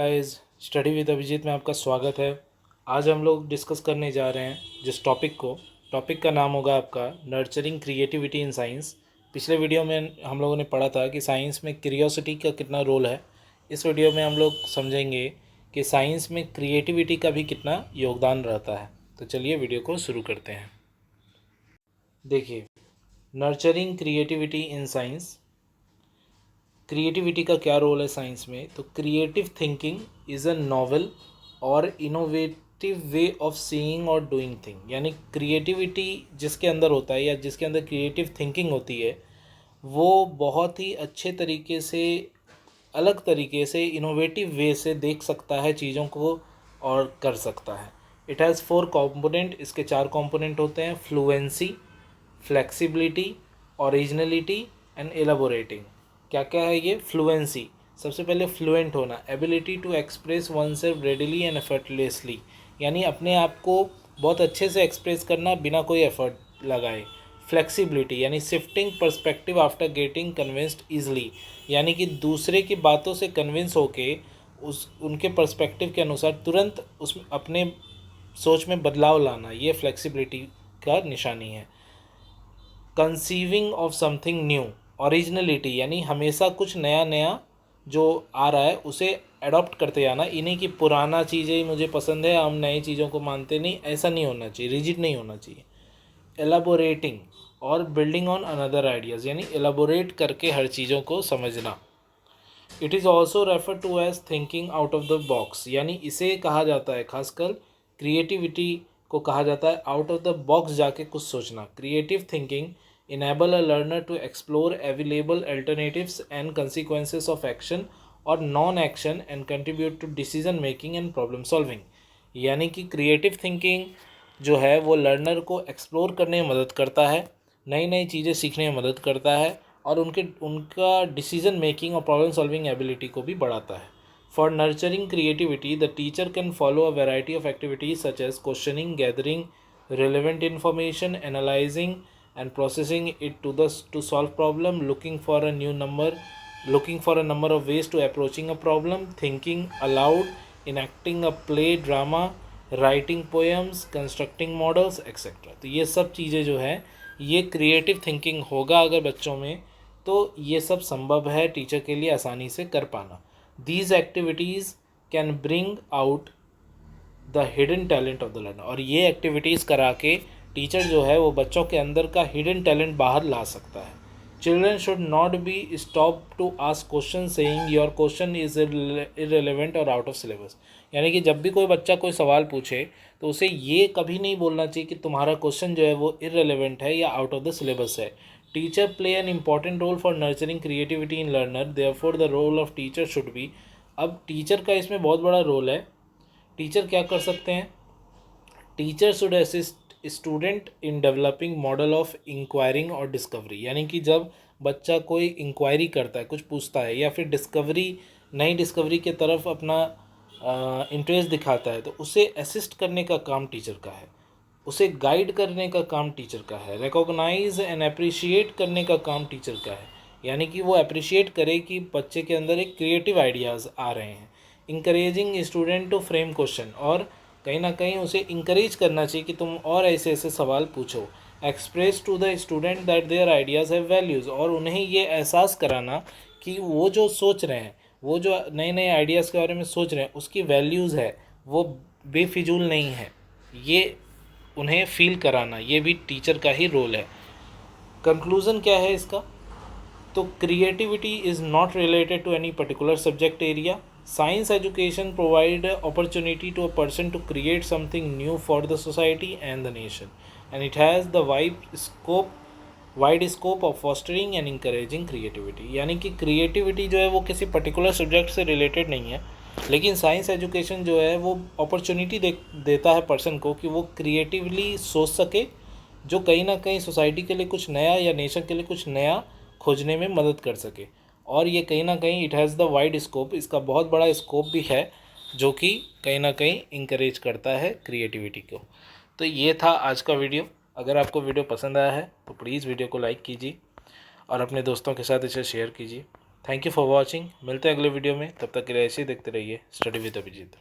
Guys, study with Abhijit में आपका स्वागत है। आज हम लोग डिस्कस करने जा रहे हैं जिस टॉपिक का नाम होगा आपका नर्चरिंग क्रिएटिविटी इन साइंस। पिछले वीडियो में हम लोगों ने पढ़ा था कि साइंस में क्यूरियोसिटी का कितना रोल है। इस वीडियो में हम लोग समझेंगे कि साइंस में क्रिएटिविटी का भी कितना योगदान रहता है। तो चलिए वीडियो को शुरू करते हैं। देखिए, nurturing creativity in science, creativity का क्या रोल है साइंस में। तो creative thinking is a novel और इनोवेटिव वे ऑफ सीइंग और डूइंग थिंग। यानी क्रिएटिविटी जिसके अंदर होता है या जिसके अंदर क्रिएटिव थिंकिंग होती है वो बहुत ही अच्छे तरीके से, अलग तरीके से, इनोवेटिव वे से देख सकता है चीज़ों को और कर सकता है। It has 4 component. इसके 4 कॉम्पोनेंट होते हैं: fluency, flexibility, originality and elaborating. क्या क्या है ये? फ्लुएंसी, सबसे पहले फ्लुएंट होना, ability to express oneself readily and effortlessly, यानी अपने आप को बहुत अच्छे से एक्सप्रेस करना बिना कोई एफर्ट लगाए। फ्लेक्सिबिलिटी यानी shifting perspective after getting convinced easily, यानी कि दूसरे की बातों से कन्विंस होके उनके पर्सपेक्टिव के अनुसार तुरंत उस अपने सोच में बदलाव लाना, ये फ्लेक्सिबिलिटी का निशानी है। Conceiving of something new, originality यानी हमेशा कुछ नया नया जो आ रहा है उसे अडॉप्ट करते जाना, इन्हीं की पुराना चीज़ें ही मुझे पसंद है, हम नई चीज़ों को मानते नहीं, ऐसा नहीं होना चाहिए, रिजिड नहीं होना चाहिए। एलाबोरेटिंग और बिल्डिंग ऑन अनदर आइडियाज़, यानी एलाबोरेट करके हर चीज़ों को समझना। It is also refer to as thinking out of the box, यानी इसे कहा जाता है, खासकर क्रिएटिविटी को कहा जाता है आउट ऑफ द बॉक्स जाके कुछ सोचना। Creative thinking enable a learner to explore available alternatives and consequences of action or non-action and contribute to decision making and problem solving। यानी कि क्रिएटिव थिंकिंग जो है वो लर्नर को एक्सप्लोर करने में मदद करता है, नई नई चीज़ें सीखने में मदद करता है और उनका डिसीजन मेकिंग और प्रॉब्लम सॉल्विंग एबिलिटी को भी बढ़ाता है। For nurturing creativity the teacher can follow a variety of activities such as questioning, gathering relevant information, analyzing and processing it to solve problem, looking for a number of ways to approaching a problem, thinking aloud, enacting a play drama, writing poems, constructing models etc। तो ये सब चीज़ें जो है ये creative thinking होगा अगर बच्चों में, तो ये सब संभव है टीचर के लिए आसानी से कर पाना। These activities can bring out the hidden talent of the learner, और ये एक्टिविटीज़ करा के टीचर जो है वो बच्चों के अंदर का हिडन टैलेंट बाहर ला सकता है। Children should not be stop to ask question saying your question is irrelevant और आउट ऑफ सिलेबस, यानी कि जब भी कोई बच्चा कोई सवाल पूछे तो उसे ये कभी नहीं बोलना चाहिए कि तुम्हारा क्वेश्चन जो है वो इररिलेवेंट है या आउट ऑफ द सिलेबस है। Teacher play an important role for nurturing creativity in learner, therefore the role of teacher should be. अब टीचर का इसमें बहुत बड़ा रोल है। टीचर क्या कर सकते हैं? Teacher should assist student in developing model of enquiring और डिस्कवरी, यानी कि जब बच्चा कोई इंक्वायरी करता है, कुछ पूछता है या फिर नई डिस्कवरी के तरफ अपना इंटरेस्ट दिखाता है, तो उसे असिस्ट करने का काम टीचर का है, उसे गाइड करने का काम टीचर का है, रिकॉग्नाइज एंड अप्रिशिएट करने का काम टीचर का है, यानी कि वो अप्रिशिएट करे कि बच्चे के अंदर एक क्रिएटिव आइडियाज़ आ रहे हैं। Encouraging student to frame question, और कहीं ना कहीं उसे इंकरेज करना चाहिए कि तुम और ऐसे ऐसे सवाल पूछो। Express to the student that their ideas have values, और उन्हें ये एहसास कराना कि वो जो सोच रहे हैं, वो जो नए नए आइडियाज़ के बारे में सोच रहे हैं उसकी वैल्यूज़ है, वो बेफिजूल नहीं है, ये उन्हें फील कराना, ये भी टीचर का ही रोल है। कंक्लूज़न क्या है इसका? तो creativity is not related to any particular subject area. Science education provide opportunity to a person to create something new for the society and the nation, and it has the wide scope of fostering and encouraging creativity। यानी कि creativity जो है वो किसी particular subject से related नहीं है, लेकिन साइंस एजुकेशन जो है वो अपॉर्चुनिटी देता है पर्सन को कि वो क्रिएटिवली सोच सके, जो कहीं ना कहीं सोसाइटी के लिए कुछ नया या नेशन के लिए कुछ नया खोजने में मदद कर सके। और ये कहीं ना कहीं it has the wide scope, इसका बहुत बड़ा स्कोप भी है जो कि कहीं ना कहीं इंकरेज करता है क्रिएटिविटी को। तो ये था आज का वीडियो। अगर आपको वीडियो पसंद आया है तो प्लीज़ वीडियो को लाइक कीजिए और अपने दोस्तों के साथ इसे शेयर कीजिए। Thank you for watching. मिलते हैं अगले वीडियो में, तब तक के लिए ऐसे ही देखते रहिए स्टडी विद अभिजीत।